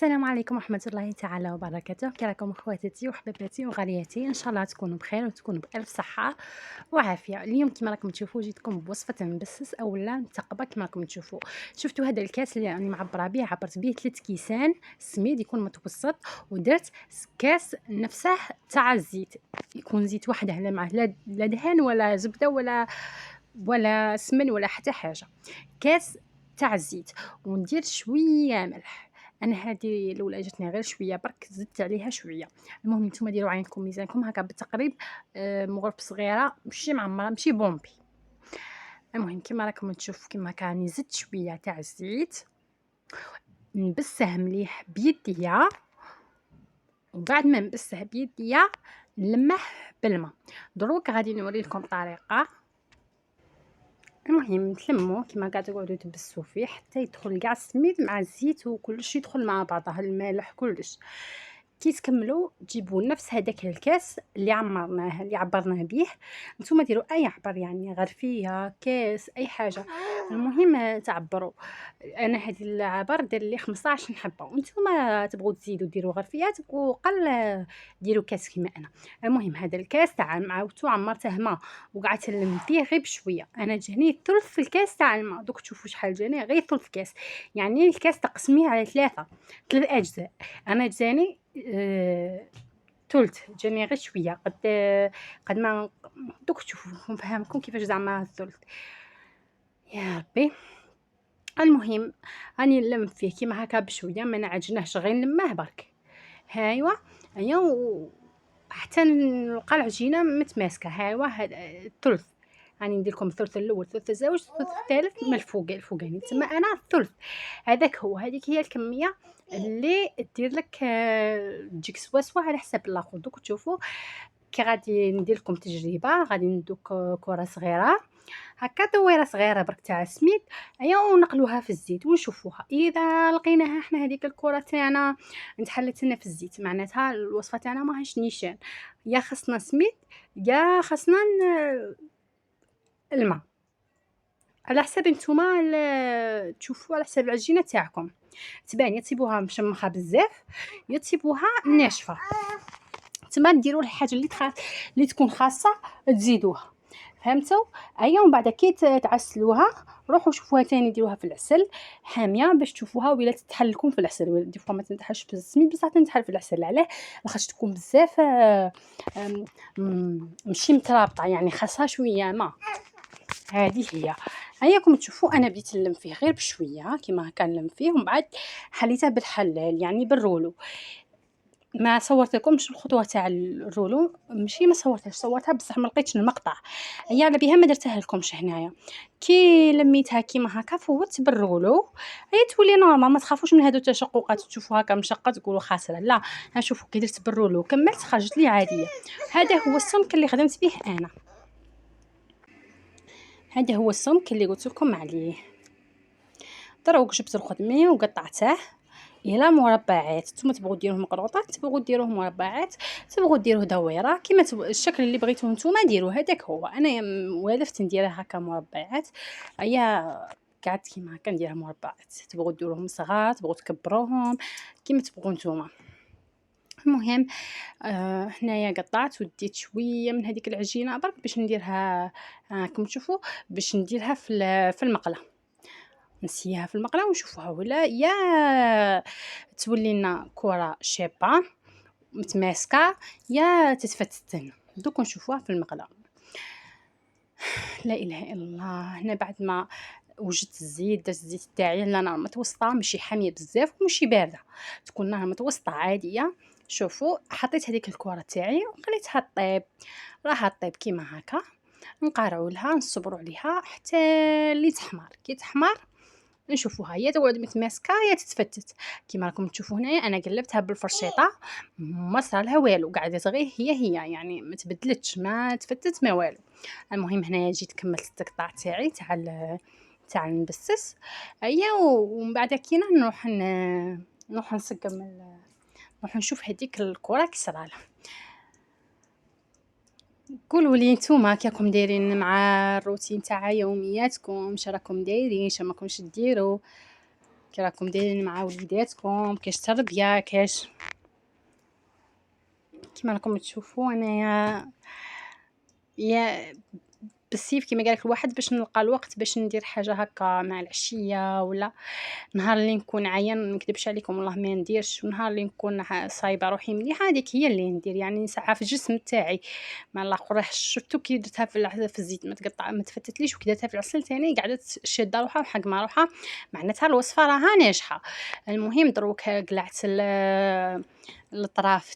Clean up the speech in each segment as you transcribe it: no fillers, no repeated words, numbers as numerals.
السلام عليكم ورحمة الله تعالى وبركاته. كي راكم اخواتاتي وحبيباتي وغالياتي؟ ان شاء الله تكونوا بخير وتكونوا بألف صحة وعافية. اليوم كما راكم تشوفوا جيتكم بوصفة مبسس اولا متقبة. كما راكم تشوفوا شفتوا هذا الكاس اللي راني معبرة به، عبرت به 3 كيسان سميد يكون متوسط، ودرت كاس نفسه تاع الزيت، يكون زيت وحده لا معه لا دهان ولا زبدة ولا سمن ولا حتى حاجة، كاس تاع الزيت. وندير شويه ملح. انا هذه الاولى جاتني غير شويه برك، زدت عليها شويه. المهم نتوما ديروا عينكم ميزانكم هكا بالتقريب. مغرف صغيره ماشي معمره ماشي بومبي. المهم كما راكم تشوفوا كما كاني زدت شويه تاع الزيت، نبسه مليح بيديا، وبعد ما نبسه بيديا نلمه بالماء. دروك غادي نوري لكم طريقه. المهم تلموا كيما قاعد تقعدوا تبسوا فيه حتى يدخل كاع السميد مع الزيت وكلشي يدخل مع بعضه، المالح كلش. كي تكملوا تجيبوا نفس هذاك الكاس اللي عمرناه اللي عبرناه به. نتوما ديروا اي عبر، يعني غرفيه كاس اي حاجه، المهم تعبروا. انا هذه العبر دير لي 15 حبه، وانتوما تبغوا تزيدوا ديروا غرفيات وقل ديروا كاس كيما انا. المهم هذا الكاس تاع عاودتو عمرته ماء وقعدت نلم فيه غير بشويه. انا جاني ثلث في الكاس تاع الماء، دوك تشوفوا شحال جاني، غير ثلث كاس. يعني الكاس تقسميه على ثلاث اجزاء. انا جاني ثلث، جاني غير شويه قد ما دوك تشوفوا نفهمكم كيفاش زعما الثلث. يا ربي. المهم راني نلم فيه كيما هكا بشويه، ما نعجنهش غير نلمه برك. هايوا هيا حتى نلقى العجينه متماسكه. هايوا هذا الثلث، راني ندير لكم الثلث الاول الثلث الزوج الثلث الثالث من الفوقاني، تما انا الثلث. هذاك هو، هذيك هي الكميه اللي دير لك تجيك سوا على حساب الاخر. دوك تشوفوا كي غادي ندير لكم تجربه، غادي ندوك كره صغيره هكا، دويره صغيره برك تاع السميد، ايا ونقلوها في الزيت ونشوفوها. اذا لقيناها احنا هذيك الكره تاعنا نتحلت لنا في الزيت، معناتها الوصفه تاعنا ماهيش نيشان، يا خصنا سميد يا خصنا الماء، على حسب نتوما تشوفوا على حسب العجينه تاعكم. تبان يا تسيبوها مشمخه بزاف يا تسيبوها ناشفه، تما ديروا الحاجه اللي تكون خاصه تزيدوها. فهمتوا؟ ايا ومن بعد كي تعسلوها روحوا شوفوها تاني، ديروها في العسل حاميه باش تشوفوها ولا تتحل لكم في العسل، ولا دي فوا ما تنتحلش في السميد بصح تنتحل في العسل. علاه؟ لاخاطش تكون بزاف ماشي مترابطه، يعني خاصها شويه ما. هذه هي. هياكم تشوفوا انا بديت نلم فيه غير بشويه كيما هكا نلم فيه، ومن بعد حليته بالحلال يعني بالرولو. ما صورت لكمش الخطوه تاع الرولو، ماشي ما صورتهاش، صورتها بصح ما لقيتش المقطع، هي على بها ما درتها لكمش هنايا. كي لميتها كيما هكا فوت بالرولو، هي تولي نورمال. ما تخافوش من هادو التشققات، تشوفوا هكا مشقه تقولوا خاسره، لا. ها شوفوا كي درت بالرولو كملت خرجت لي عاديه. هذا هو السمك اللي خدمت به انا، هذا هو السمك اللي قلت لكم عليه. دروك جبت الخدمي وقطعته الى مربعات. نتوما تبغوا ديروه مقروطات، تبغوا ديروه مربعات، تبغوا ديروه دويره، كيما الشكل اللي بغيتوه نتوما ديروه. هذاك هو. انا والفت نديرها هكا مربعات، هيا قعدت كيما هكا نديرها مربعات. تبغوا ديروهم صغار تبغوا تكبروهم كيما تبغوا نتوما. المهم هنايا قطعت وديت شويه من هذيك العجينه برك باش نديرها، راكم تشوفوا باش نديرها في المقله، نسيها في المقله ونشوفوها، ولا يا تولي لنا كره شابه متماسكه يا تتفتتن. دوك نشوفوها في المقله. لا اله الا الله. هنا بعد ما وجدت الزيت، درت الزيت تاعي نار متوسطه، ماشي حاميه بزاف وماشي بارده، تكون نار متوسطه عاديه. شوفوا حطيت هذيك الكره تاعي وخليتها طيب، راها طيب كيما هكا. نقارعوا لها نصبروا عليها حتى اللي تحمر. كي تحمر نشوفوها يا تقعد متماسكه يا تتفتت. كيما راكم تشوفوا هنايا انا قلبتها بالفرشيطه ما صارلها والو، قعدت غير هي يعني ما تبدلتش ما تفتت ما والو. المهم هنايا جيت كملت التقطاع تاعي تاع المبسس. ايا ومن بعد كينا نروح نسقم نروح نشوف هذيك الكره كي صرالها. قولوا لي نتوما كيكم دايرين مع الروتين تاع يومياتكم، واش راكم دايرين، واش ماكمش ديروا. كي راكم دايرين مع وليداتكم، كاش تربيه، كاش كيما راكم تشوفوا انايا يا بالسيف كيما قالك الواحد باش نلقى الوقت باش ندير حاجه هكا مع العشيه، ولا نهار اللي نكون عيان ما نكذبش عليكم والله ما نديرش، ونهار اللي نكون صايبه روحي مليحه هذيك هي اللي ندير، يعني نسعى في الجسم تاعي مع الاخر. شفتو كي درتها في الزيت ما تقطع ما تفتتليش، وكي درتها في العسل ثاني قاعده شاده روحها وحقمه روحها، معناتها الوصفه راها ناجحه. المهم دروك قلعت الاطراف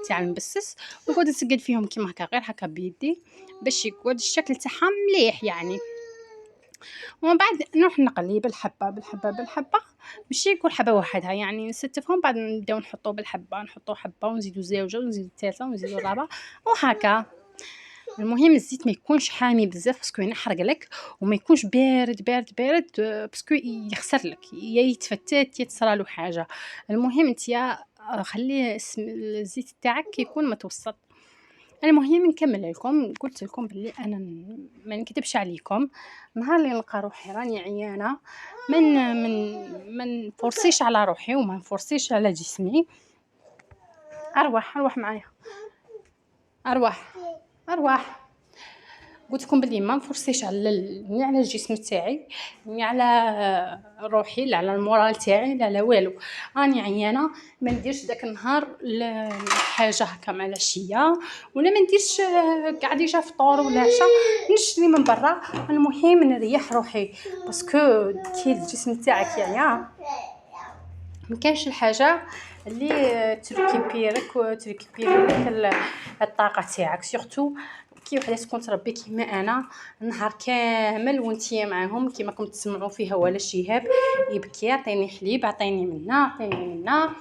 تاع المبسس، ونقعد نسقد فيهم كيما هكا غير هكا بيدي باش يقعد الشكل تاعها مليح يعني. ومن بعد نروح نقلي بالحبه بالحبه بالحبه ماشي يكون حبه وحدها، يعني نستفهم بعد نبداو نحطو بالحبه، نحطو حبه ونزيدو زوجه ونزيدو الثالثه ونزيدو الرابعه وهكا. المهم الزيت ما يكونش حامي بزاف باسكو ينحرق لك، وما يكونش بارد بارد بارد باسكو يخسر لك يا يتفتت يا تصرالو حاجه. المهم نتيا خلي الزيت تاعك يكون متوسط. المهم نكمل لكم، قلت لكم بلي انا ما نكذبش عليكم، نهار اللي نلقى روحي راني عيانه من نفرسيش على روحي وما نفرسيش على جسمي. اروح معايا، اروح قلت لكم بلي ما نفرسيش ني على الجسم تاعي ني على روحي لا على المورال تاعي لا لا والو. راني عيانه ما نديرش داك النهار حاجه هكا مع العشيه، ولا ما نديرش كاع ديجا فطور ولا عشاء نشري من برا. المهم نريح روحي باسكو كي الجسم تاعك يعيا ما كانش الحاجه اللي تريكيبيرك الطاقه تاعك، سورتو كي وحده تكون تربي كيما انا نهار كامل وانتي معاهم كيما راكم تسمعوا فيها ولا شهاب يبكي عطيني حليب عطيني منا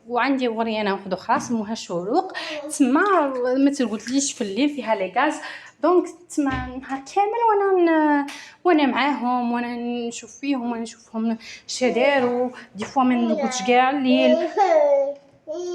وعندي وريانه واحده اخرى اسمها شروق تما ما تقوليش في الليل فيها لي غاز. دونك تما نهار كامل وانا معاهم وانا نشوف فيهم وانا نشوفهم شداروا دي فوا ما نقولش كاع الليل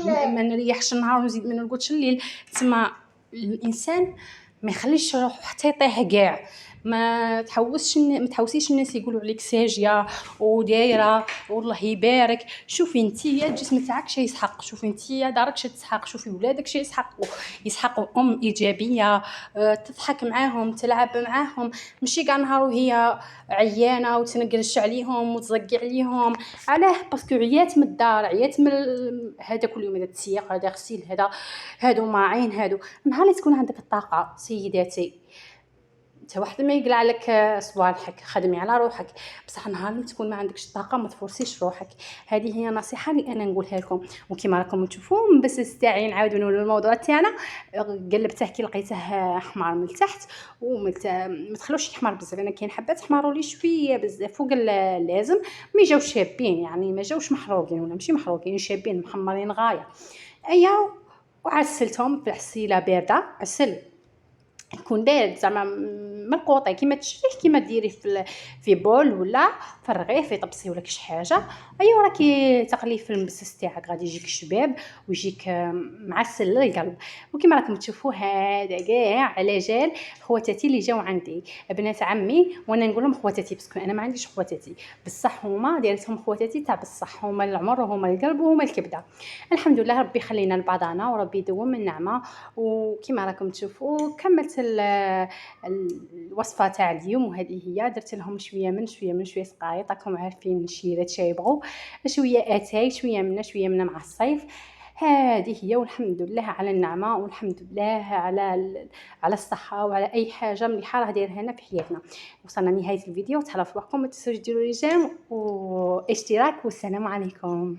ما نريحش النهار ونزيد ما نقولش الليل. تما الانسان ما يخليش روحو حتى يطيح كاع، ما تحوسيش الناس يقولوا عليك ساجيه ودايره والله يبارك. شوفي انتيا الجسم تاعك شي يسحق، شوفي انتيا دارك شي تسحق، شوفي ولادك شي يسحقوا ام ايجابيه تضحك معاهم تلعب معاهم، ماشي كاع نهار وهي عيانه وتنقرش عليهم وتزقي عليهم. علاه باسكو عيات من الدار عيات من هذا كل يوم هذا التسيق هذا غسيل هادو ماعين هادو. نهار اللي تكون عندك الطاقه سيداتي انت واحد ما يقلع لك صوالحك خدمي على روحك، بصح نهار اللي تكون ما عندكش الطاقه ما تفرسيش روحك. هذه هي نصيحه اللي انا نقولها لكم. وكما راكم تشوفوا بس تاعي نعاودوا نقولوا الموضوع تاعنا قلبته كي لقيته احمر من التحت ما تخلوش يحمر بزاف، انا كاين حبات حمروا لي شويه بزاف فوق اللازم ما يجاوش شابين يعني ما جاوش محروقين ولا ماشي محروقين شابين محمرين غايه. ايا وعسلتهم في العسيله بارده عسل يكون بارد زعما مرقوطي كيما تشريه كيما ديريه في بول ولا في الرغيف يطبسي ولا كش حاجه. ايوا راكي تقليه في المبسس تاعك غادي يجيك شباب ويجيك معسل للقلب. وكما راكم تشوفوا هذا كاع على جال خواتاتي اللي جاو عندي بنات عمي، وانا نقول لهم خواتاتي باسكو انا ما عنديش خواتاتي بصح هما دايرتهم خواتاتي تاع بصح هما العمر وهما القلب وهما الكبده. الحمد لله ربي يخلينا لبعضنا وربي يدوم النعمه. وكما راكم تشوفوا كملت الوصفه تاع اليوم، وهذه هي درت لهم شويه من شويه سقايط راكم عارفين الشيرات شايبغوا شويه اتاي شويه منا مع الصيف. هذه هي والحمد لله على النعمه والحمد لله على الصحه وعلى اي حاجه مليحه راه دايرها لنا في حياتنا. وصلنا نهايه الفيديو، تهلاو في بالكم ما تنسوش ديروا لي جيم واشتراك والسلام عليكم.